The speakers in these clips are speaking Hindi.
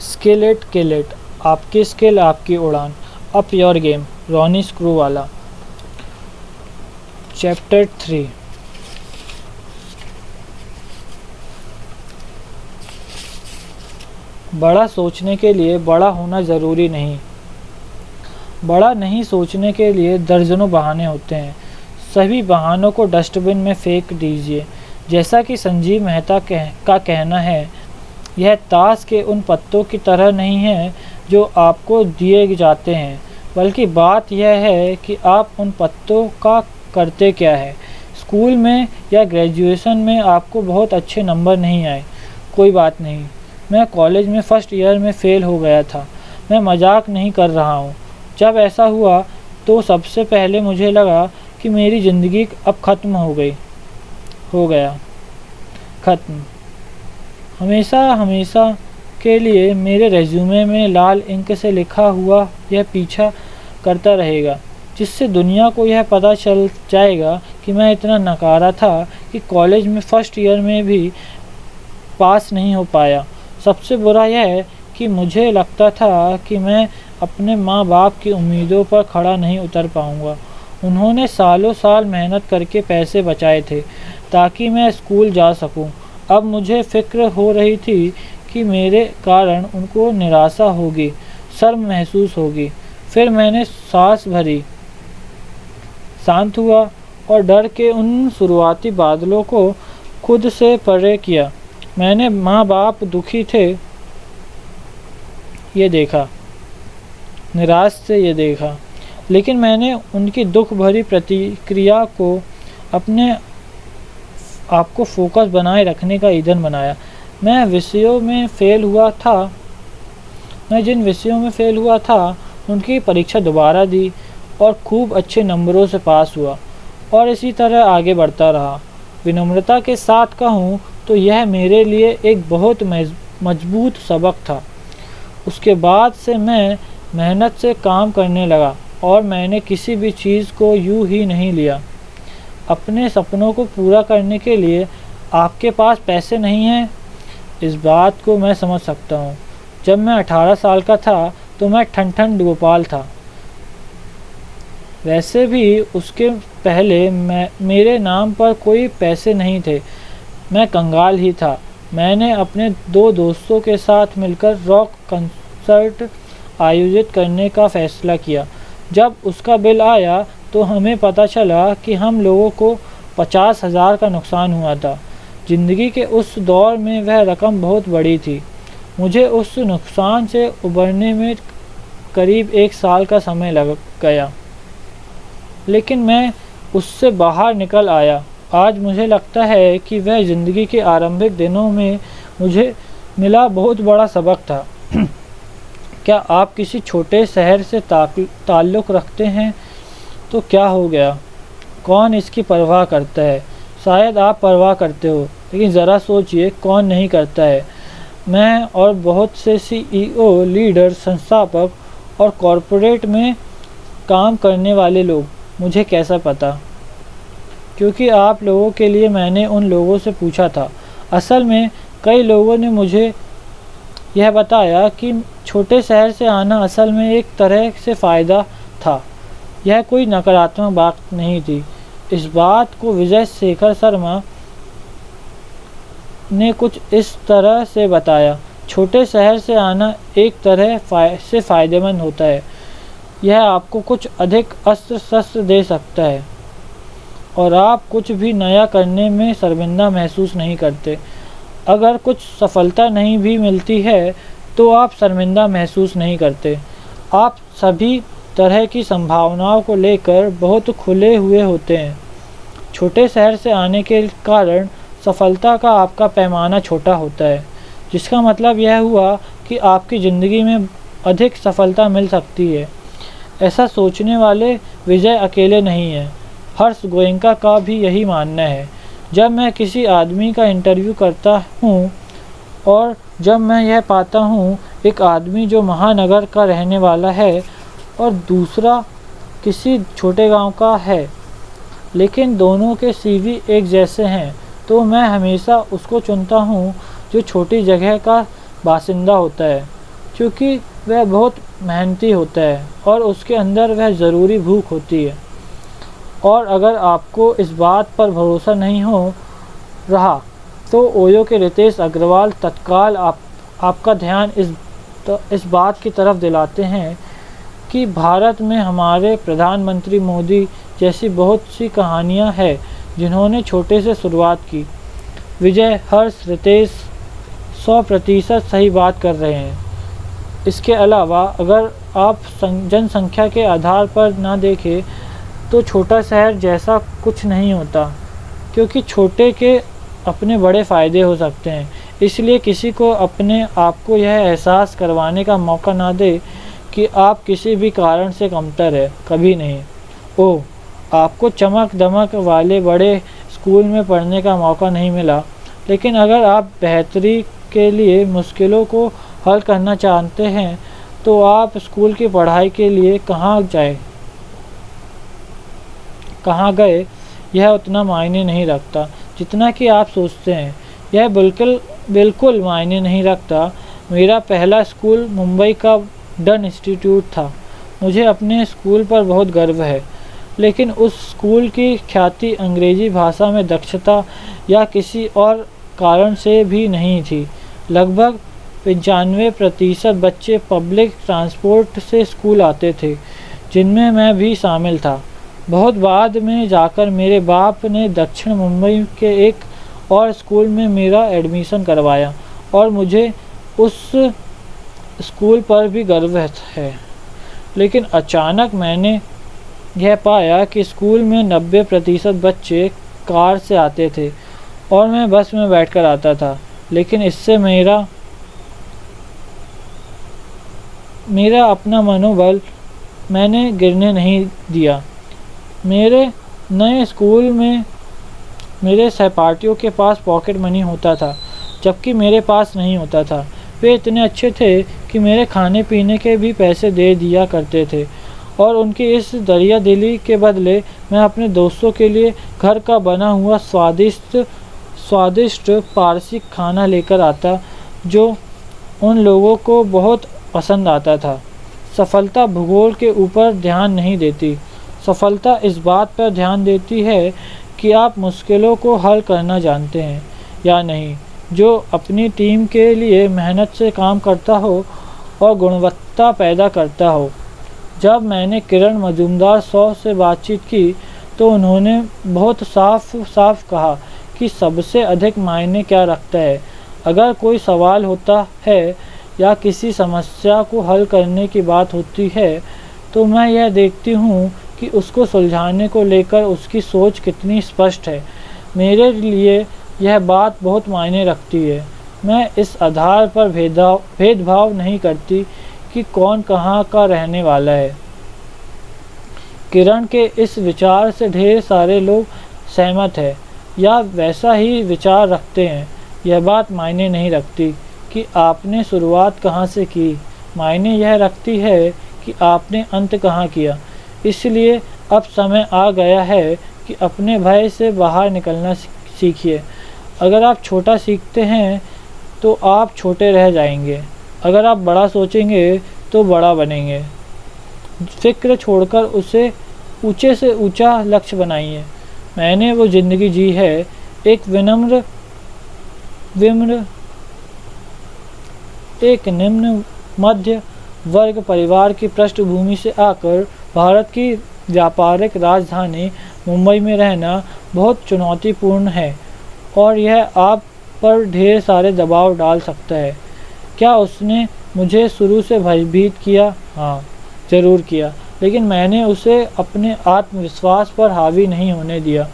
स्किल इट किल इट, आपकी स्किल आपकी उड़ान, up your game, Ronnie Screwvala. Chapter 3। बड़ा सोचने के लिए बड़ा होना ज़रूरी नहीं। बड़ा नहीं सोचने के लिए दर्जनों बहाने होते हैं। सभी बहानों को डस्टबिन में फेंक दीजिए। जैसा कि संजीव मेहता का कहना है, यह ताश के उन पत्तों की तरह नहीं है जो आपको दिए जाते हैं, बल्कि बात यह है कि आप उन पत्तों का करते क्या है। स्कूल में या ग्रेजुएशन में आपको बहुत अच्छे नंबर नहीं आए, कोई बात नहीं। मैं कॉलेज में फर्स्ट ईयर में फ़ेल हो गया था। मैं मजाक नहीं कर रहा हूँ। जब ऐसा हुआ तो सबसे पहले मुझे लगा कि मेरी ज़िंदगी अब ख़त्म हो गया। ख़त्म। हमेशा हमेशा के लिए मेरे रेज्यूमे में लाल इंक से लिखा हुआ यह पीछा करता रहेगा, जिससे दुनिया को यह पता चल जाएगा कि मैं इतना नकारा था कि कॉलेज में फर्स्ट ईयर में भी पास नहीं हो पाया। सबसे बुरा यह है कि मुझे लगता था कि मैं अपने माँ बाप की उम्मीदों पर खड़ा नहीं उतर पाऊँगा। उन्होंने सालों साल मेहनत करके पैसे बचाए थे ताकि मैं स्कूल जा सकूं। अब मुझे फ़िक्र हो रही थी कि मेरे कारण उनको निराशा होगी, शर्म महसूस होगी। फिर मैंने सांस भरी, शांत हुआ और डर के उन शुरुआती बादलों को खुद से परे किया। मैंने माँ बाप दुखी थे ये देखा, निराश से ये देखा, लेकिन मैंने उनकी दुख भरी प्रतिक्रिया को अपने आपको फोकस बनाए रखने का ईंधन बनाया। मैं जिन विषयों में फ़ेल हुआ था उनकी परीक्षा दोबारा दी और खूब अच्छे नंबरों से पास हुआ और इसी तरह आगे बढ़ता रहा। विनम्रता के साथ कहूँ तो यह मेरे लिए एक बहुत मजबूत सबक था। उसके बाद से मैं मेहनत से काम करने लगा और मैंने किसी भी चीज़ को यूं ही नहीं लिया। अपने सपनों को पूरा करने के लिए आपके पास पैसे नहीं हैं, इस बात को मैं समझ सकता हूँ। जब मैं 18 साल का था तो मैं ठन गोपाल था। वैसे भी उसके पहले मेरे नाम पर कोई पैसे नहीं थे। मैं कंगाल ही था। मैंने अपने 2 दोस्तों के साथ मिलकर रॉक कंसर्ट आयोजित करने का फ़ैसला किया। जब उसका बिल आया तो हमें पता चला कि हम लोगों को 50,000 का नुकसान हुआ था। ज़िंदगी के उस दौर में वह रकम बहुत बड़ी थी। मुझे उस नुकसान से उबरने में करीब 1 साल का समय लग गया, लेकिन मैं उससे बाहर निकल आया। आज मुझे लगता है कि वह ज़िंदगी के आरंभिक दिनों में मुझे मिला बहुत बड़ा सबक था। क्या आप किसी छोटे शहर से ताल्लुक़ रखते हैं तो क्या हो गया? कौन इसकी परवाह करता है? शायद आप परवाह करते हो, लेकिन ज़रा सोचिए कौन नहीं करता है। मैं और बहुत से CEO, लीडर, संस्थापक और कॉरपोरेट में काम करने वाले लोग, मुझे कैसा पता? क्योंकि आप लोगों के लिए मैंने उन लोगों से पूछा था। असल में कई लोगों ने मुझे यह बताया कि छोटे शहर से आना असल में एक तरह से फ़ायदा था। यह कोई नकारात्मक बात नहीं थी। इस बात को विजय शेखर शर्मा ने कुछ इस तरह से बताया, छोटे शहर से आना एक तरह से फ़ायदेमंद होता है। यह आपको कुछ अधिक अस्त्र शस्त्र दे सकता है और आप कुछ भी नया करने में शर्मिंदा महसूस नहीं करते। अगर कुछ सफलता नहीं भी मिलती है तो आप शर्मिंदा महसूस नहीं करते। आप सभी तरह की संभावनाओं को लेकर बहुत खुले हुए होते हैं। छोटे शहर से आने के कारण सफलता का आपका पैमाना छोटा होता है, जिसका मतलब यह हुआ कि आपकी ज़िंदगी में अधिक सफलता मिल सकती है। ऐसा सोचने वाले विजय अकेले नहीं हैं। हर्ष गोयनका का भी यही मानना है। जब मैं किसी आदमी का इंटरव्यू करता हूँ और जब मैं यह पाता हूँ एक आदमी जो महानगर का रहने वाला है और दूसरा किसी छोटे गांव का है, लेकिन दोनों के CV एक जैसे हैं, तो मैं हमेशा उसको चुनता हूँ जो छोटी जगह का बासिंदा होता है। क्योंकि वह बहुत मेहनती होता है और उसके अंदर वह ज़रूरी भूख होती है। और अगर आपको इस बात पर भरोसा नहीं हो रहा तो ओयो के रितेश अग्रवाल तत्काल आपका ध्यान इस बात की तरफ दिलाते हैं कि भारत में हमारे प्रधानमंत्री मोदी जैसी बहुत सी कहानियां हैं जिन्होंने छोटे से शुरुआत की। विजय, हर्ष, रितेश 100% सही बात कर रहे हैं। इसके अलावा अगर आप जनसंख्या के आधार पर ना देखें तो छोटा शहर जैसा कुछ नहीं होता, क्योंकि छोटे के अपने बड़े फ़ायदे हो सकते हैं। इसलिए किसी को अपने आप को यह एहसास करवाने का मौका ना दे कि आप किसी भी कारण से कमतर है, कभी नहीं। ओह, आपको चमक दमक वाले बड़े स्कूल में पढ़ने का मौका नहीं मिला, लेकिन अगर आप बेहतरी के लिए मुश्किलों को हल करना चाहते हैं तो आप स्कूल की पढ़ाई के लिए कहाँ गए यह उतना मायने नहीं रखता जितना कि आप सोचते हैं। यह बिल्कुल मायने नहीं रखता। मेरा पहला स्कूल मुंबई का डन इंस्टीट्यूट था। मुझे अपने स्कूल पर बहुत गर्व है, लेकिन उस स्कूल की ख्याति अंग्रेजी भाषा में दक्षता या किसी और कारण से भी नहीं थी। लगभग 95% बच्चे पब्लिक ट्रांसपोर्ट से स्कूल आते थे, जिनमें मैं भी शामिल था। बहुत बाद में जाकर मेरे बाप ने दक्षिण मुंबई के एक और स्कूल में मेरा एडमिशन करवाया और मुझे उस स्कूल पर भी गर्व है। लेकिन अचानक मैंने यह पाया कि स्कूल में 90% बच्चे कार से आते थे और मैं बस में बैठकर आता था। लेकिन इससे मेरा अपना मनोबल मैंने गिरने नहीं दिया। मेरे नए स्कूल में मेरे सहपाठियों के पास पॉकेट मनी होता था, जबकि मेरे पास नहीं होता था। वे इतने अच्छे थे कि मेरे खाने पीने के भी पैसे दे दिया करते थे और उनकी इस दरिया दिली के बदले मैं अपने दोस्तों के लिए घर का बना हुआ स्वादिष्ट पारसी खाना लेकर आता, जो उन लोगों को बहुत पसंद आता था। सफलता भूगोल के ऊपर ध्यान नहीं देती। सफलता इस बात पर ध्यान देती है कि आप मुश्किलों को हल करना जानते हैं या नहीं। जो अपनी टीम के लिए मेहनत से काम करता हो और गुणवत्ता पैदा करता हो। जब मैंने किरण मजूमदार से बातचीत की तो उन्होंने बहुत साफ कहा कि सबसे अधिक मायने क्या रखता है। अगर कोई सवाल होता है या किसी समस्या को हल करने की बात होती है तो मैं यह देखती हूँ कि उसको सुलझाने को लेकर उसकी सोच कितनी स्पष्ट है। मेरे लिए यह बात बहुत मायने रखती है। मैं इस आधार पर भेदभाव नहीं करती कि कौन कहाँ का रहने वाला है। किरण के इस विचार से ढेर सारे लोग सहमत हैं या वैसा ही विचार रखते हैं। यह बात मायने नहीं रखती कि आपने शुरुआत कहाँ से की, मायने यह रखती है कि आपने अंत कहाँ किया। इसलिए अब समय आ गया है कि अपने भय से बाहर निकलना सीखिए। अगर आप छोटा सीखते हैं तो आप छोटे रह जाएंगे। अगर आप बड़ा सोचेंगे तो बड़ा बनेंगे। फिक्र छोड़कर उसे ऊंचे से ऊंचा लक्ष्य बनाइए। मैंने वो ज़िंदगी जी है। एक निम्न मध्य वर्ग परिवार की पृष्ठभूमि से आकर भारत की व्यापारिक राजधानी मुंबई में रहना बहुत चुनौतीपूर्ण है और यह आप पर ढेर सारे दबाव डाल सकता है। क्या उसने मुझे शुरू से भयभीत किया? हाँ, ज़रूर किया, लेकिन मैंने उसे अपने आत्मविश्वास पर हावी नहीं होने दिया,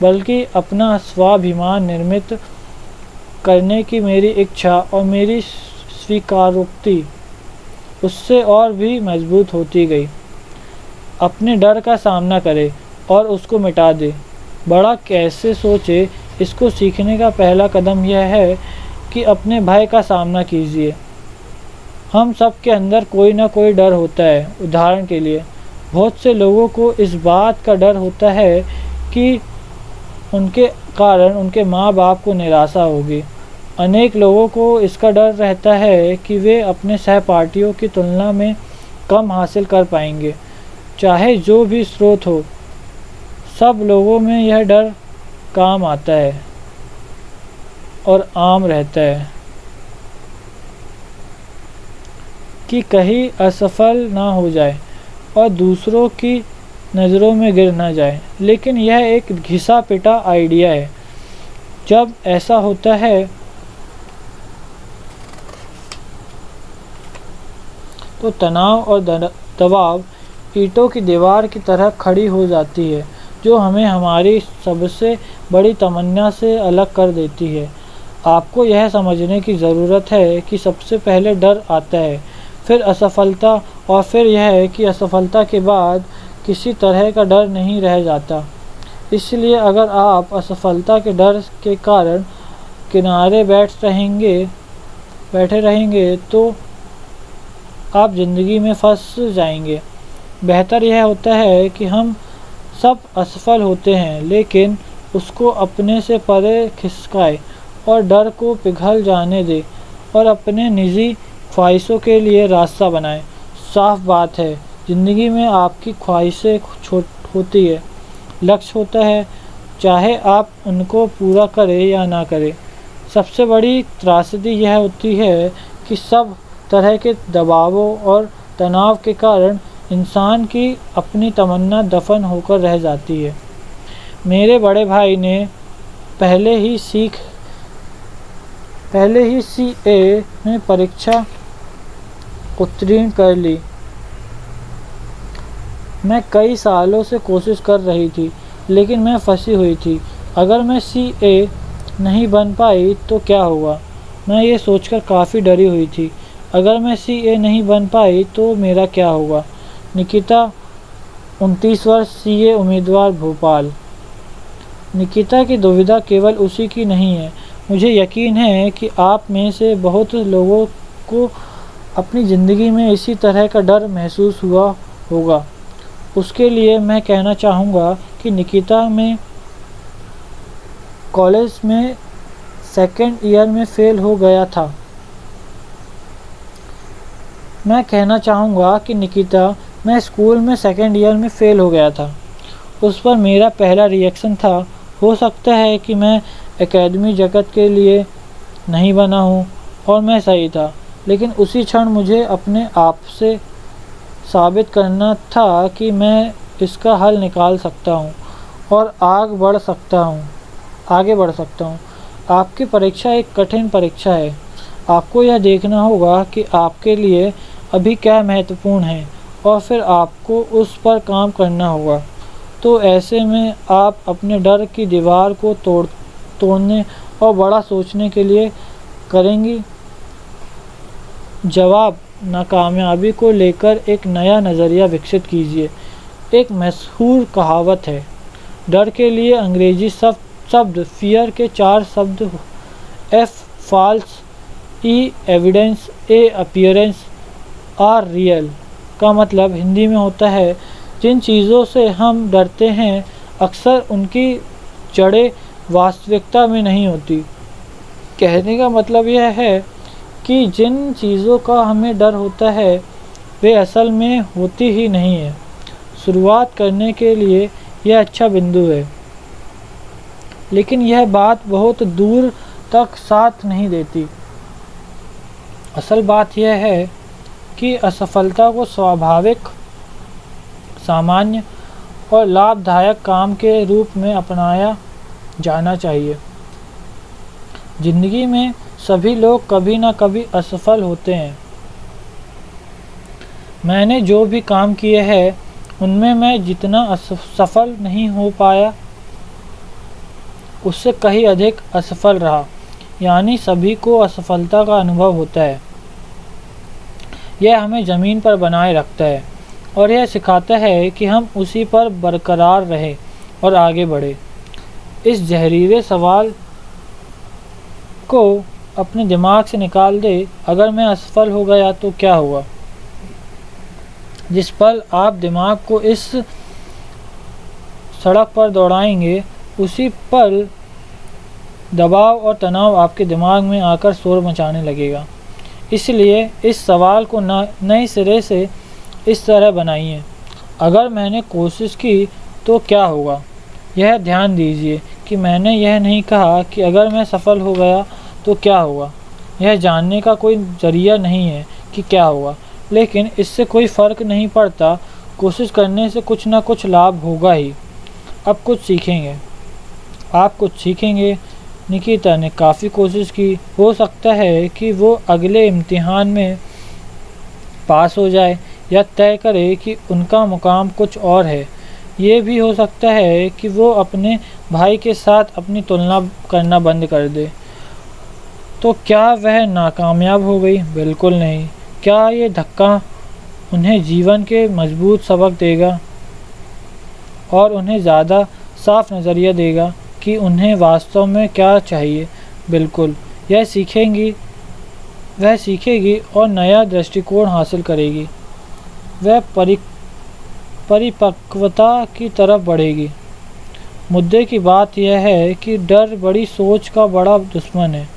बल्कि अपना स्वाभिमान निर्मित करने की मेरी इच्छा और मेरी स्वीकारोक्ति उससे और भी मजबूत होती गई। अपने डर का सामना करे और उसको मिटा दे। बड़ा कैसे सोचे, इसको सीखने का पहला कदम यह है कि अपने भय का सामना कीजिए। हम सब के अंदर कोई ना कोई डर होता है। उदाहरण के लिए बहुत से लोगों को इस बात का डर होता है कि उनके कारण उनके माँ बाप को निराशा होगी। अनेक लोगों को इसका डर रहता है कि वे अपने सहपाठियों की तुलना में कम हासिल कर पाएंगे। चाहे जो भी स्रोत हो, सब लोगों में यह डर काम आता है और आम रहता है कि कहीं असफल ना हो जाए और दूसरों की नज़रों में गिर ना जाए। लेकिन यह एक घिसा पिटा आइडिया है। जब ऐसा होता है तो तनाव और दबाव ईंटों की दीवार की तरह खड़ी हो जाती है, जो हमें हमारी सबसे बड़ी तमन्ना से अलग कर देती है। आपको यह समझने की ज़रूरत है कि सबसे पहले डर आता है, फिर असफलता, और फिर यह है कि असफलता के बाद किसी तरह का डर नहीं रह जाता। इसलिए अगर आप असफलता के डर के कारण किनारे बैठे रहेंगे तो आप ज़िंदगी में फंस जाएंगे। बेहतर यह होता है कि हम सब असफल होते हैं, लेकिन उसको अपने से परे खिसकाए और डर को पिघल जाने दे और अपने निजी ख्वाहिशों के लिए रास्ता बनाए। साफ बात है, ज़िंदगी में आपकी ख्वाहिशें होती है, लक्ष्य होता है, चाहे आप उनको पूरा करें या ना करें। सबसे बड़ी त्रासदी यह होती है कि सब तरह के दबावों और तनाव के कारण इंसान की अपनी तमन्ना दफन होकर रह जाती है। मेरे बड़े भाई ने पहले ही CA में परीक्षा उत्तीर्ण कर ली। मैं कई सालों से कोशिश कर रही थी, लेकिन मैं फंसी हुई थी। अगर मैं CA नहीं बन पाई तो क्या होगा? मैं ये सोचकर काफ़ी डरी हुई थी। अगर मैं CA नहीं बन पाई तो मेरा क्या होगा? निकिता, 29 वर्ष, CA उम्मीदवार, भोपाल। निकिता की दुविधा केवल उसी की नहीं है। मुझे यकीन है कि आप में से बहुत लोगों को अपनी ज़िंदगी में इसी तरह का डर महसूस हुआ होगा। उसके लिए मैं कहना चाहूँगा कि निकिता में कॉलेज में सेकेंड ईयर में फ़ेल हो गया था। मैं स्कूल में सेकेंड ईयर में फ़ेल हो गया था। उस पर मेरा पहला रिएक्शन था, हो सकता है कि मैं एकेडमी जगत के लिए नहीं बना हूँ, और मैं सही था। लेकिन उसी क्षण मुझे अपने आप से साबित करना था कि मैं इसका हल निकाल सकता हूँ और आगे बढ़ सकता हूँ। आपकी परीक्षा एक कठिन परीक्षा है। आपको यह देखना होगा कि आपके लिए अभी क्या महत्वपूर्ण है और फिर आपको उस पर काम करना होगा। तो ऐसे में आप अपने डर की दीवार को तोड़ने और बड़ा सोचने के लिए करेंगी। जवाब: नाकामयाबी को लेकर एक नया नज़रिया विकसित कीजिए। एक मशहूर कहावत है, डर के लिए अंग्रेजी शब्द फियर के 4 शब्द F false, E evidence, A appearance, R real का मतलब हिंदी में होता है, जिन चीज़ों से हम डरते हैं अक्सर उनकी जड़ें वास्तविकता में नहीं होती। कहने का मतलब यह है कि जिन चीज़ों का हमें डर होता है वे असल में होती ही नहीं है। शुरुआत करने के लिए यह अच्छा बिंदु है, लेकिन यह बात बहुत दूर तक साथ नहीं देती। असल बात यह है कि असफलता को स्वाभाविक, सामान्य और लाभदायक काम के रूप में अपनाया जाना चाहिए। जिंदगी में सभी लोग कभी ना कभी असफल होते हैं। मैंने जो भी काम किए हैं उनमें मैं जितना सफल नहीं हो पाया उससे कहीं अधिक असफल रहा। यानी सभी को असफलता का अनुभव होता है। यह हमें ज़मीन पर बनाए रखता है और यह सिखाता है कि हम उसी पर बरकरार रहें और आगे बढ़ें। इस जहरीले सवाल को अपने दिमाग से निकाल दे, अगर मैं असफल हो गया तो क्या होगा? जिस पल आप दिमाग को इस सड़क पर दौड़ाएंगे, उसी पल दबाव और तनाव आपके दिमाग में आकर शोर मचाने लगेगा। इसलिए इस सवाल को नए सिरे से इस तरह बनाइए, अगर मैंने कोशिश की तो क्या होगा। यह ध्यान दीजिए कि मैंने यह नहीं कहा कि अगर मैं सफल हो गया तो क्या होगा। यह जानने का कोई जरिया नहीं है कि क्या होगा, लेकिन इससे कोई फ़र्क नहीं पड़ता। कोशिश करने से कुछ ना कुछ लाभ होगा ही। अब कुछ सीखेंगे, आप कुछ सीखेंगे। निकिता ने काफ़ी कोशिश की। हो सकता है कि वो अगले इम्तिहान में पास हो जाए या तय करे कि उनका मुकाम कुछ और है। ये भी हो सकता है कि वो अपने भाई के साथ अपनी तुलना करना बंद कर दे। तो क्या वह नाकामयाब हो गई? बिल्कुल नहीं। क्या ये धक्का उन्हें जीवन के मजबूत सबक देगा और उन्हें ज़्यादा साफ नज़रिया देगा कि उन्हें वास्तव में क्या चाहिए? बिल्कुल। वह सीखेगी और नया दृष्टिकोण हासिल करेगी। वह परिपक्वता की तरफ बढ़ेगी। मुद्दे की बात यह है कि डर बड़ी सोच का बड़ा दुश्मन है।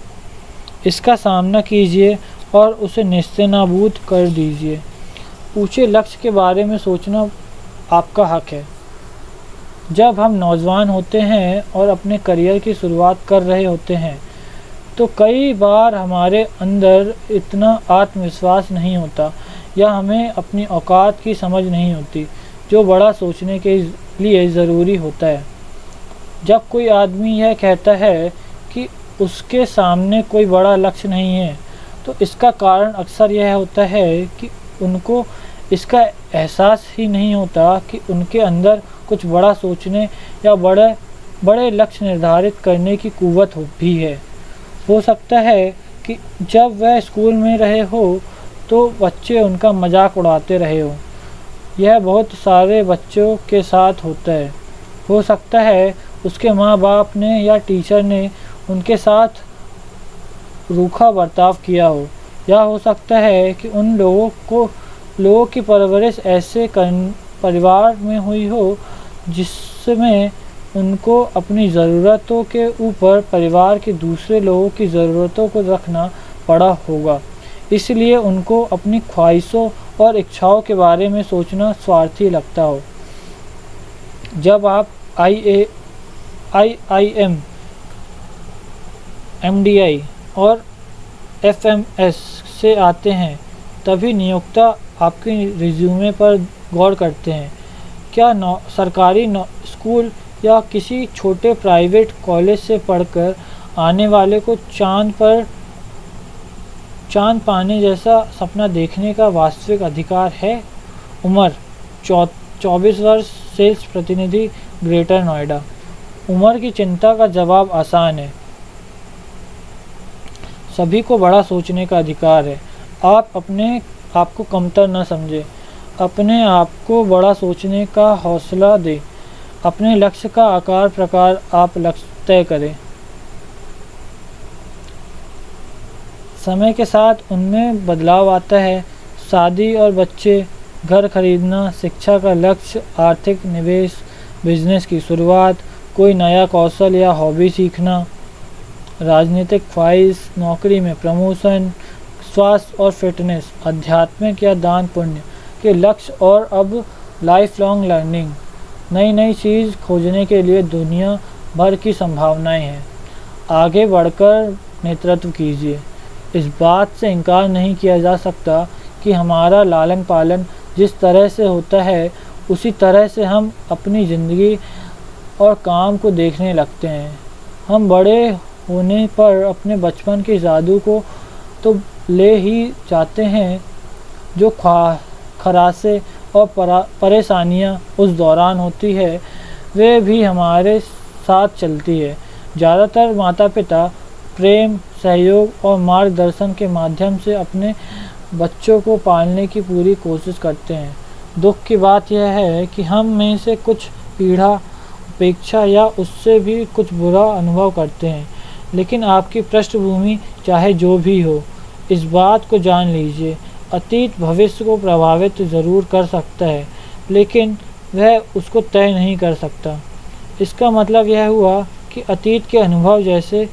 इसका सामना कीजिए और उसे नेस्तनाबूद कर दीजिए। ऊंचे लक्ष्य के बारे में सोचना आपका हक है। जब हम नौजवान होते हैं और अपने करियर की शुरुआत कर रहे होते हैं तो कई बार हमारे अंदर इतना आत्मविश्वास नहीं होता या हमें अपनी औकात की समझ नहीं होती जो बड़ा सोचने के लिए ज़रूरी होता है। जब कोई आदमी यह कहता है कि उसके सामने कोई बड़ा लक्ष्य नहीं है तो इसका कारण अक्सर यह होता है कि उनको इसका एहसास ही नहीं होता कि उनके अंदर कुछ बड़ा सोचने या बड़े लक्ष्य निर्धारित करने की कुव्वत भी है। हो सकता है कि जब वह स्कूल में रहे हो तो बच्चे उनका मजाक उड़ाते रहे हो। यह बहुत सारे बच्चों के साथ होता है। हो सकता है उसके माँ बाप ने या टीचर ने उनके साथ रूखा बर्ताव किया हो, या हो सकता है कि उन लोगों की परवरिश ऐसे परिवार में हुई हो जिसमें उनको अपनी ज़रूरतों के ऊपर परिवार के दूसरे लोगों की ज़रूरतों को रखना पड़ा होगा। इसलिए उनको अपनी ख्वाहिशों और इच्छाओं के बारे में सोचना स्वार्थी लगता हो। जब आप IIM, MDI और FMS से आते हैं तभी नियोक्ता आपके रिज्यूमे पर गौर करते हैं। क्या सरकारी स्कूल या किसी छोटे प्राइवेट कॉलेज से पढ़कर आने वाले को चांद पाने जैसा सपना देखने का वास्तविक अधिकार है? उम्र 24 वर्ष, सेल्स प्रतिनिधि, ग्रेटर नोएडा। उम्र की चिंता का जवाब आसान है। सभी को बड़ा सोचने का अधिकार है। आप अपने आप को कमतर न समझें। अपने आप को बड़ा सोचने का हौसला दें। अपने लक्ष्य का आकार प्रकार आप लक्ष्य तय करें। समय के साथ उनमें बदलाव आता है। शादी और बच्चे, घर खरीदना, शिक्षा का लक्ष्य, आर्थिक निवेश, बिजनेस की शुरुआत, कोई नया कौशल या हॉबी सीखना, राजनीतिक ख्वाहिश, नौकरी में प्रमोशन, स्वास्थ्य और फिटनेस, आध्यात्मिक या दान पुण्य के लक्ष्य, और अब लाइफ लॉन्ग लर्निंग, नई चीज़ खोजने के लिए दुनिया भर की संभावनाएं हैं। आगे बढ़कर नेतृत्व कीजिए। इस बात से इनकार नहीं किया जा सकता कि हमारा लालन पालन जिस तरह से होता है उसी तरह से हम अपनी ज़िंदगी और काम को देखने लगते हैं। हम बड़े होने पर अपने बचपन के जादू को तो ले ही जाते हैं, जो खरासे और परेशानियां उस दौरान होती है वे भी हमारे साथ चलती है। ज़्यादातर माता पिता प्रेम, सहयोग और मार्गदर्शन के माध्यम से अपने बच्चों को पालने की पूरी कोशिश करते हैं। दुख की बात यह है कि हम में से कुछ पीड़ा, उपेक्षा या उससे भी कुछ बुरा अनुभव करते हैं। लेकिन आपकी पृष्ठभूमि चाहे जो भी हो, इस बात को जान लीजिए, अतीत भविष्य को प्रभावित ज़रूर कर सकता है लेकिन वह उसको तय नहीं कर सकता। इसका मतलब यह हुआ कि अतीत के अनुभव जैसे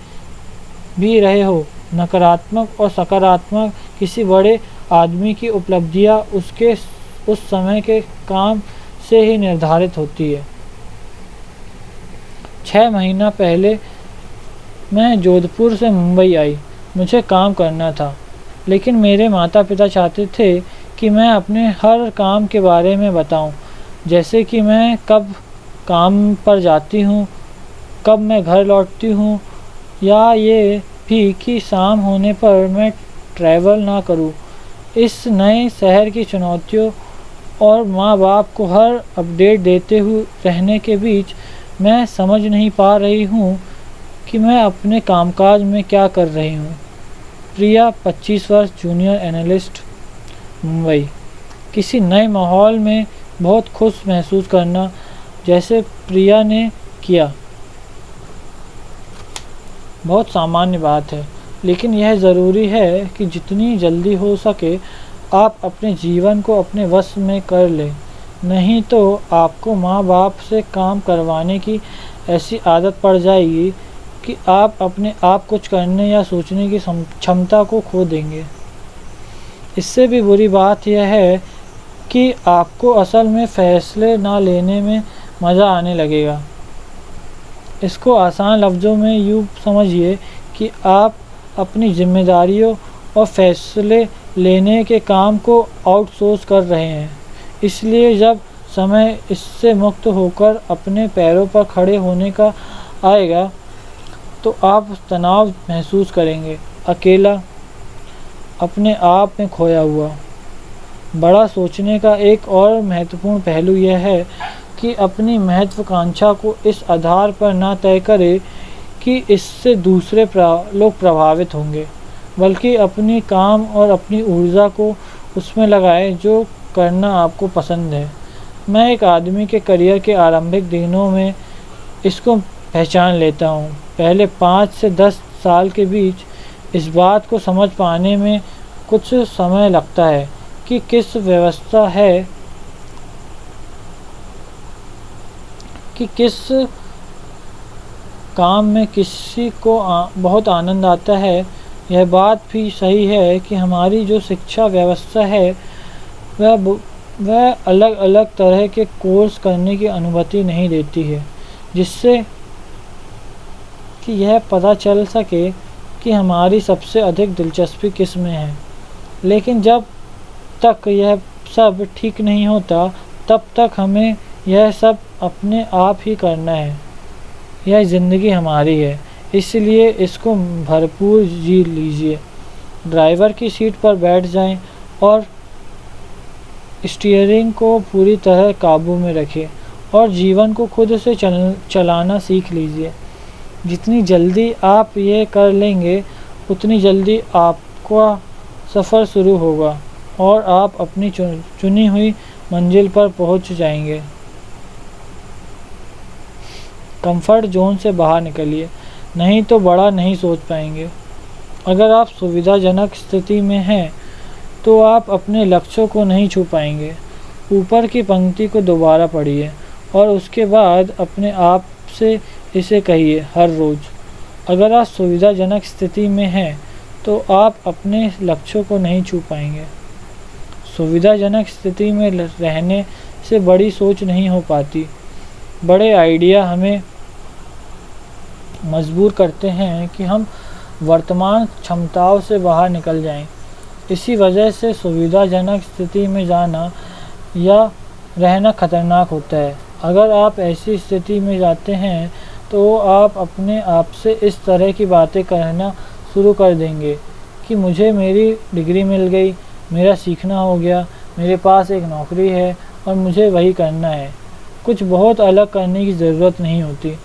भी रहे हो। नकारात्मक और सकारात्मक किसी बड़े आदमी की उपलब्धियां उसके उस समय के काम से ही निर्धारित होती है। 6 महीना पहले मैं जोधपुर से मुंबई आई। मुझे काम करना था, लेकिन मेरे माता पिता चाहते थे कि मैं अपने हर काम के बारे में बताऊं, जैसे कि मैं कब काम पर जाती हूं, कब मैं घर लौटती हूं, या ये भी कि शाम होने पर मैं ट्रैवल ना करूं। इस नए शहर की चुनौतियों और माँ बाप को हर अपडेट देते हुए रहने के बीच मैं समझ नहीं पा रही हूँ कि मैं अपने कामकाज में क्या कर रही हूँ। प्रिया, 25 वर्ष, जूनियर एनालिस्ट, मुंबई। किसी नए माहौल में बहुत खुश महसूस करना, जैसे प्रिया ने किया, बहुत सामान्य बात है, लेकिन यह ज़रूरी है कि जितनी जल्दी हो सके आप अपने जीवन को अपने वश में कर लें। नहीं तो आपको माँ बाप से काम करवाने की ऐसी आदत पड़ जाएगी कि आप अपने आप कुछ करने या सोचने की क्षमता को खो देंगे। इससे भी बुरी बात यह है कि आपको असल में फ़ैसले ना लेने में मज़ा आने लगेगा। इसको आसान लफ्ज़ों में यूँ समझिए कि आप अपनी जिम्मेदारियों और फैसले लेने के काम को आउटसोर्स कर रहे हैं। इसलिए जब समय इससे मुक्त होकर अपने पैरों पर खड़े होने का आएगा तो आप तनाव महसूस करेंगे, अकेला, अपने आप में खोया हुआ। बड़ा सोचने का एक और महत्वपूर्ण पहलू यह है कि अपनी महत्वाकांक्षा को इस आधार पर ना तय करें कि इससे दूसरे लोग प्रभावित होंगे, बल्कि अपनी काम और अपनी ऊर्जा को उसमें लगाएं जो करना आपको पसंद है। मैं एक आदमी के करियर के आरंभिक दिनों में इसको पहचान लेता हूँ। पहले 5 से 10 साल के बीच इस बात को समझ पाने में कुछ समय लगता है कि किस व्यवस्था है कि किस काम में किसी को बहुत आनंद आता है। यह बात भी सही है कि हमारी जो शिक्षा व्यवस्था है वह अलग अलग तरह के कोर्स करने की अनुमति नहीं देती है, जिससे कि यह पता चल सके कि हमारी सबसे अधिक दिलचस्पी किस में है। लेकिन जब तक यह सब ठीक नहीं होता तब तक हमें यह सब अपने आप ही करना है। यह ज़िंदगी हमारी है, इसलिए इसको भरपूर जी लीजिए। ड्राइवर की सीट पर बैठ जाएं और स्टीयरिंग को पूरी तरह काबू में रखें और जीवन को खुद से चलाना सीख लीजिए। जितनी जल्दी आप ये कर लेंगे उतनी जल्दी आपका सफ़र शुरू होगा और आप अपनी चुनी हुई मंजिल पर पहुंच जाएंगे। कंफर्ट जोन से बाहर निकलिए, नहीं तो बड़ा नहीं सोच पाएंगे। अगर आप सुविधाजनक स्थिति में हैं तो आप अपने लक्ष्यों को नहीं छू पाएंगे। ऊपर की पंक्ति को दोबारा पढ़िए और उसके बाद अपने आप से इसे कहिए हर रोज़। अगर आप सुविधाजनक स्थिति में हैं तो आप अपने लक्ष्यों को नहीं छू पाएंगे। सुविधाजनक स्थिति में रहने से बड़ी सोच नहीं हो पाती। बड़े आइडिया हमें मजबूर करते हैं कि हम वर्तमान क्षमताओं से बाहर निकल जाएं। इसी वजह से सुविधाजनक स्थिति में जाना या रहना खतरनाक होता है। अगर आप ऐसी स्थिति में जाते हैं तो आप अपने आप से इस तरह की बातें कहना शुरू कर देंगे कि मुझे मेरी डिग्री मिल गई, मेरा सीखना हो गया, मेरे पास एक नौकरी है और मुझे वही करना है। कुछ बहुत अलग करने की ज़रूरत नहीं होती।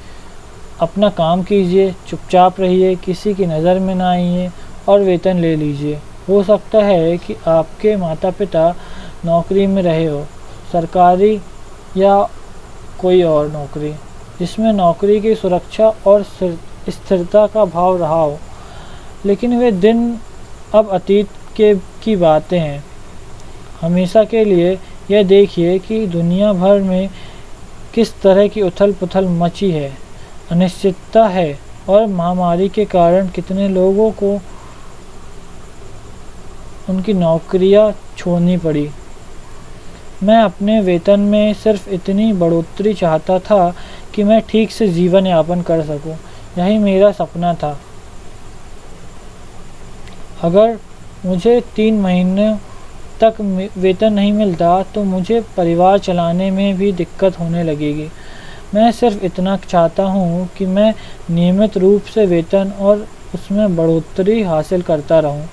अपना काम कीजिए, चुपचाप रहिए, किसी की नज़र में ना आइए और वेतन ले लीजिए। हो सकता है कि आपके माता पिता नौकरी में रहे हो, सरकारी या कोई और नौकरी, जिसमें नौकरी की सुरक्षा और स्थिरता का भाव रहा हो, लेकिन वे दिन अब अतीत की बातें हैं। हमेशा के लिए यह देखिए कि दुनिया भर में किस तरह की उथल पुथल मची है, अनिश्चितता है और महामारी के कारण कितने लोगों को उनकी नौकरियां छोड़नी पड़ी। मैं अपने वेतन में सिर्फ इतनी बढ़ोतरी चाहता था कि मैं ठीक से जीवन यापन कर सकूं। यही मेरा सपना था। अगर मुझे 3 महीने तक वेतन नहीं मिलता तो मुझे परिवार चलाने में भी दिक्कत होने लगेगी। मैं सिर्फ इतना चाहता हूँ कि मैं नियमित रूप से वेतन और उसमें बढ़ोतरी हासिल करता रहूँ।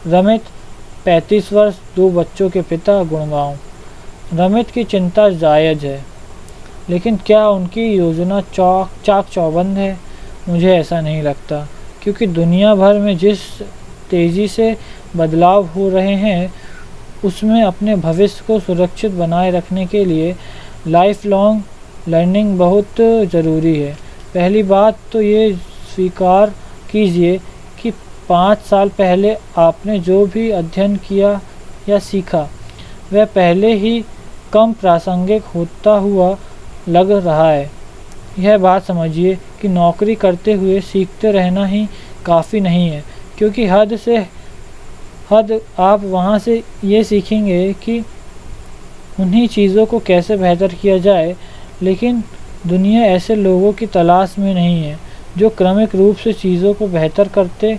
रमित 35 वर्ष, 2 बच्चों के पिता, गुड़गांव। रमित की चिंता जायज़ है, लेकिन क्या उनकी योजना चाक चौबंद है? मुझे ऐसा नहीं लगता, क्योंकि दुनिया भर में जिस तेज़ी से बदलाव हो रहे हैं उसमें अपने भविष्य को सुरक्षित बनाए रखने के लिए लाइफ लॉन्ग लर्निंग बहुत ज़रूरी है। पहली बात तो ये स्वीकार कीजिए कि 5 साल पहले आपने जो भी अध्ययन किया या सीखा वह पहले ही कम प्रासंगिक होता हुआ लग रहा है। यह बात समझिए कि नौकरी करते हुए सीखते रहना ही काफ़ी नहीं है, क्योंकि हद आप वहाँ से ये सीखेंगे कि उन्हीं चीज़ों को कैसे बेहतर किया जाए। लेकिन दुनिया ऐसे लोगों की तलाश में नहीं है जो क्रमिक रूप से चीज़ों को बेहतर करते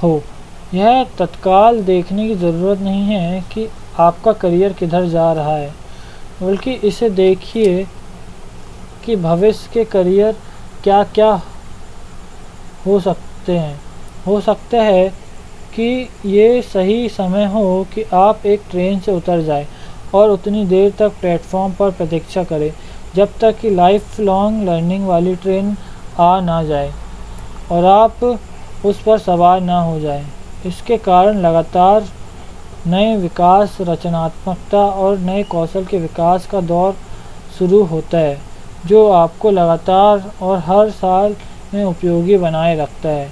हो। यह तत्काल देखने की ज़रूरत नहीं है कि आपका करियर किधर जा रहा है, बल्कि इसे देखिए कि भविष्य के करियर क्या क्या हो सकते हैं। हो सकता है कि ये सही समय हो कि आप एक ट्रेन से उतर जाएं और उतनी देर तक प्लेटफॉर्म पर प्रतीक्षा करें जब तक कि लाइफ लॉन्ग लर्निंग वाली ट्रेन आ ना जाए और आप उस पर सवार ना हो जाएं। इसके कारण लगातार नए विकास, रचनात्मकता और नए कौशल के विकास का दौर शुरू होता है, जो आपको लगातार और हर साल में उपयोगी बनाए रखता है।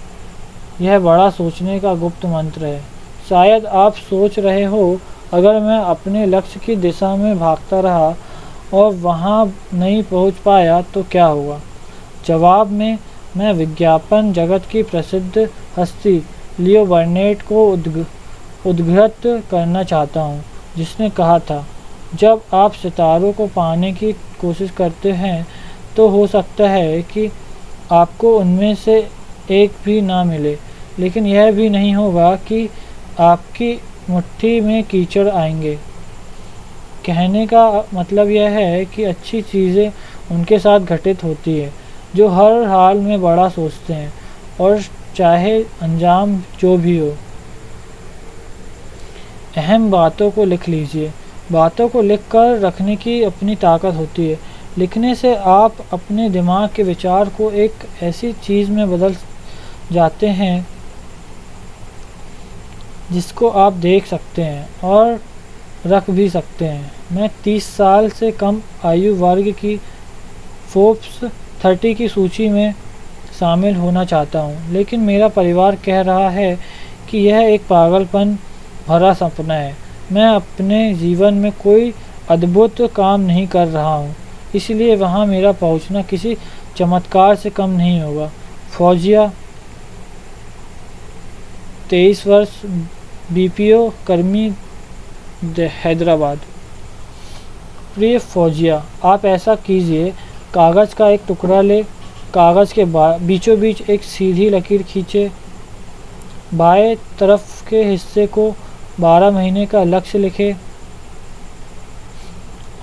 यह बड़ा सोचने का गुप्त मंत्र है। शायद आप सोच रहे हो, अगर मैं अपने लक्ष्य की दिशा में भागता रहा और वहां नहीं पहुंच पाया तो क्या होगा? जवाब में मैं विज्ञापन जगत की प्रसिद्ध हस्ती लियो बर्नेट को उद्धृत करना चाहता हूं, जिसने कहा था, जब आप सितारों को पाने की कोशिश करते हैं तो हो सकता है कि आपको उनमें से एक भी ना मिले, लेकिन यह भी नहीं होगा कि आपकी मुट्ठी में कीचड़ आएंगे। कहने का मतलब यह है कि अच्छी चीज़ें उनके साथ घटित होती है जो हर हाल में बड़ा सोचते हैं, और चाहे अंजाम जो भी हो। अहम बातों को लिख लीजिए। बातों को लिख कर रखने की अपनी ताकत होती है। लिखने से आप अपने दिमाग के विचार को एक ऐसी चीज़ में बदल जाते हैं जिसको आप देख सकते हैं और रख भी सकते हैं। मैं 30 साल से कम आयु वर्ग की फोर्ब्स 30 की सूची में शामिल होना चाहता हूँ, लेकिन मेरा परिवार कह रहा है कि यह एक पागलपन भरा सपना है। मैं अपने जीवन में कोई अद्भुत काम नहीं कर रहा हूँ, इसलिए वहाँ मेरा पहुँचना किसी चमत्कार से कम नहीं होगा। फौजिया, 23 वर्ष, बीपीओ कर्मी, हैदराबाद। प्रिय फौजिया, आप ऐसा कीजिए, कागज़ का एक टुकड़ा ले, कागज़ के बीचों बीच एक सीधी लकीर खींचे, बाएं तरफ के हिस्से को 12 महीने का लक्ष्य लिखे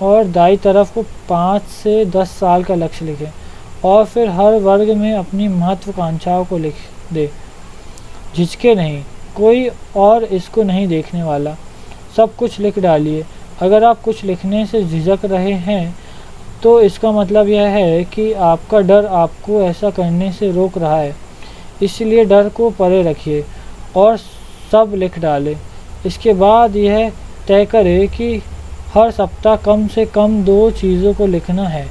और दाईं तरफ को 5 से 10 साल का लक्ष्य लिखें, और फिर हर वर्ग में अपनी महत्वाकांक्षाओं को लिख दे। झिझके नहीं, कोई और इसको नहीं देखने वाला। सब कुछ लिख डालिए। अगर आप कुछ लिखने से झिझक रहे हैं तो इसका मतलब यह है कि आपका डर आपको ऐसा करने से रोक रहा है। इसलिए डर को परे रखिए और सब लिख डालें। इसके बाद यह तय करें कि हर सप्ताह कम से कम 2 चीज़ों को लिखना है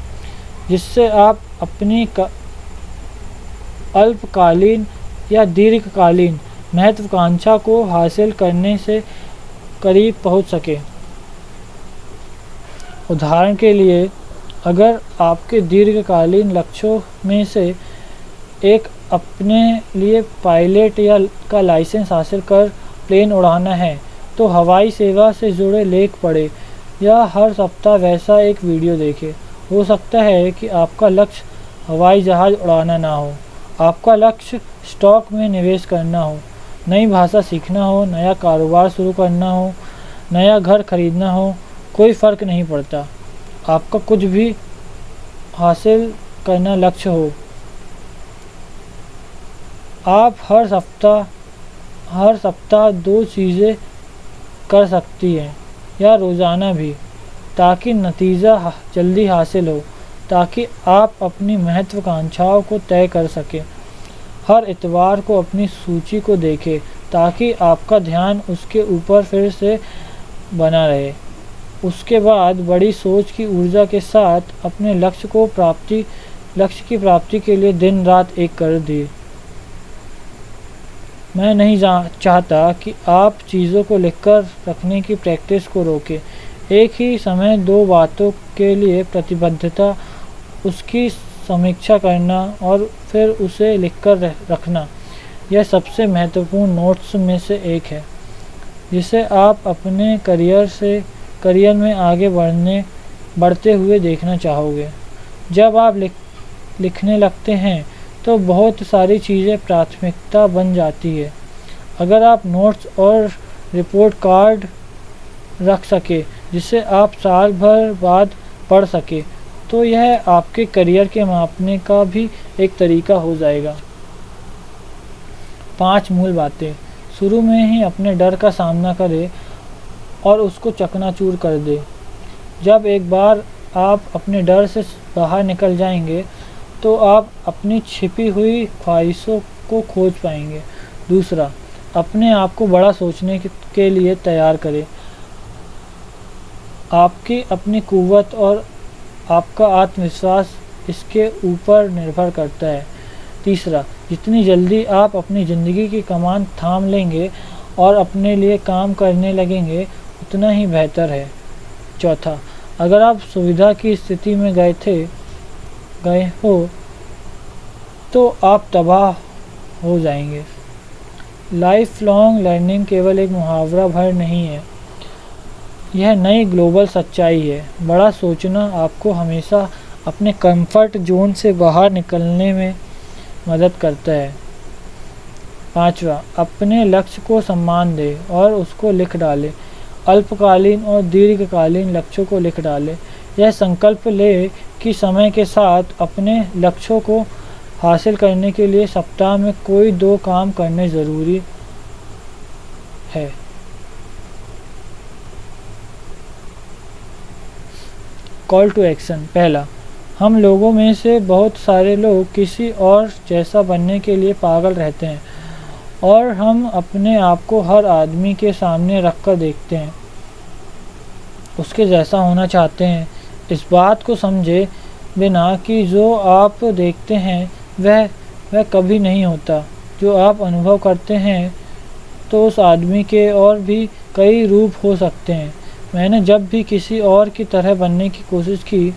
जिससे आप अपनी अल्पकालीन या दीर्घकालीन महत्वाकांक्षा को हासिल करने से करीब पहुंच सके। उदाहरण के लिए, अगर आपके दीर्घकालीन लक्ष्यों में से एक अपने लिए पायलट या का लाइसेंस हासिल कर प्लेन उड़ाना है, तो हवाई सेवा से जुड़े लेख पढ़ें या हर सप्ताह वैसा एक वीडियो देखें। हो सकता है कि आपका लक्ष्य हवाई जहाज़ उड़ाना ना हो, आपका लक्ष्य स्टॉक में निवेश करना हो, नई भाषा सीखना हो, नया कारोबार शुरू करना हो, नया घर खरीदना हो। कोई फ़र्क नहीं पड़ता, आपका कुछ भी हासिल करना लक्ष्य हो। आप हर सप्ताह 2 चीज़ें कर सकती हैं या रोज़ाना भी, ताकि नतीजा जल्दी हासिल हो, ताकि आप अपनी महत्वाकांक्षाओं को तय कर सकें। हर इतवार को अपनी सूची को देखें ताकि आपका ध्यान उसके ऊपर फिर से बना रहे। उसके बाद बड़ी सोच की ऊर्जा के साथ अपने लक्ष्य की प्राप्ति के लिए दिन रात एक कर दिए। मैं नहीं चाहता कि आप चीज़ों को लिखकर रखने की प्रैक्टिस को रोकें। एक ही समय 2 बातों के लिए प्रतिबद्धता, उसकी समीक्षा करना और फिर उसे लिखकर रखना, यह सबसे महत्वपूर्ण नोट्स में से एक है जिसे आप अपने करियर में आगे बढ़ते हुए देखना चाहोगे। जब आप लिखने लगते हैं तो बहुत सारी चीज़ें प्राथमिकता बन जाती है। अगर आप नोट्स और रिपोर्ट कार्ड रख सके जिसे आप साल भर बाद पढ़ सके, तो यह आपके करियर के मापने का भी एक तरीका हो जाएगा। 5 मूल बातें। शुरू में ही अपने डर का सामना करें और उसको चकनाचूर कर दें। जब एक बार आप अपने डर से बाहर निकल जाएंगे तो आप अपनी छिपी हुई ख्वाहिशों को खोज पाएंगे। दूसरा, अपने आप को बड़ा सोचने के लिए तैयार करें। आपकी अपनी कुव्वत और आपका आत्मविश्वास इसके ऊपर निर्भर करता है। तीसरा, जितनी जल्दी आप अपनी ज़िंदगी की कमान थाम लेंगे और अपने लिए काम करने लगेंगे, उतना ही बेहतर है। चौथा, अगर आप सुविधा की स्थिति में गए हो तो आप तबाह हो जाएंगे। लाइफ लॉन्ग लर्निंग केवल एक मुहावरा भर नहीं है, यह नई ग्लोबल सच्चाई है। बड़ा सोचना आपको हमेशा अपने कंफर्ट जोन से बाहर निकलने में मदद करता है। 5वां, अपने लक्ष्य को सम्मान दें और उसको लिख डालें। अल्पकालीन और दीर्घकालीन लक्ष्यों को लिख डालें। यह संकल्प लें कि समय के साथ अपने लक्ष्यों को हासिल करने के लिए सप्ताह में कोई 2 काम करने ज़रूरी है। Call to action. पहला, हम लोगों में से बहुत सारे लोग किसी और जैसा बनने के लिए पागल रहते हैं और हम अपने आप को हर आदमी के सामने रखकर देखते हैं, उसके जैसा होना चाहते हैं। इस बात को समझे बिना कि जो आप देखते हैं वह कभी नहीं होता। जो आप अनुभव करते हैं तो उस आदमी के और भी कई रूप हो सकते हैं। मैंने जब भी किसी और की तरह बनने की कोशिश की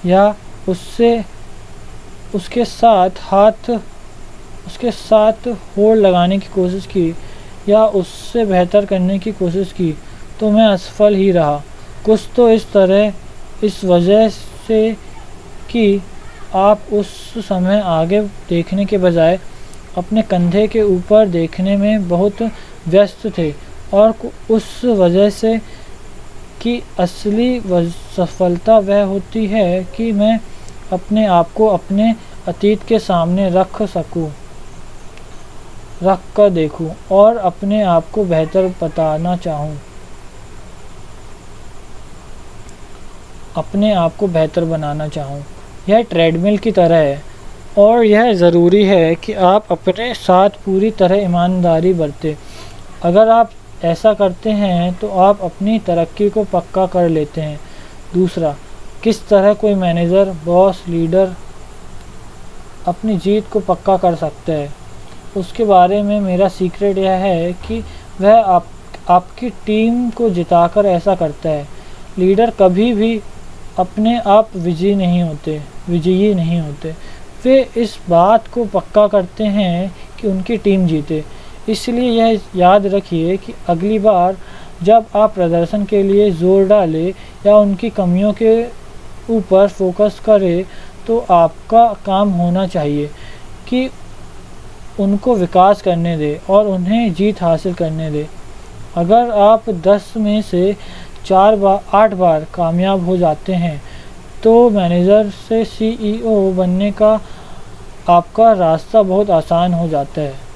या उसके साथ होड़ लगाने की कोशिश की या उससे बेहतर करने की कोशिश की, तो मैं असफल ही रहा। कुछ तो इस वजह से कि आप उस समय आगे देखने के बजाय अपने कंधे के ऊपर देखने में बहुत व्यस्त थे, और उस वजह से कि असली सफलता वह होती है कि मैं अपने आप को अपने अतीत के सामने रख कर देखूं और अपने आप को बेहतर बताना चाहूं, अपने आप को बेहतर बनाना चाहूं। यह ट्रेडमिल की तरह है और यह ज़रूरी है कि आप अपने साथ पूरी तरह ईमानदारी बरतें। अगर आप ऐसा करते हैं तो आप अपनी तरक्की को पक्का कर लेते हैं। दूसरा, किस तरह कोई मैनेजर, बॉस, लीडर अपनी जीत को पक्का कर सकता है, उसके बारे में मेरा सीक्रेट यह है कि वह आपकी टीम को जिताकर ऐसा करता है। लीडर कभी भी अपने आप विजयी नहीं होते। वे इस बात को पक्का करते हैं कि उनकी टीम जीते। इसलिए यह याद रखिए कि अगली बार जब आप प्रदर्शन के लिए ज़ोर डालें या उनकी कमियों के ऊपर फोकस करें, तो आपका काम होना चाहिए कि उनको विकास करने दें और उन्हें जीत हासिल करने दें। अगर आप 10 में से 8 बार कामयाब हो जाते हैं, तो मैनेजर से CEO बनने का आपका रास्ता बहुत आसान हो जाता है।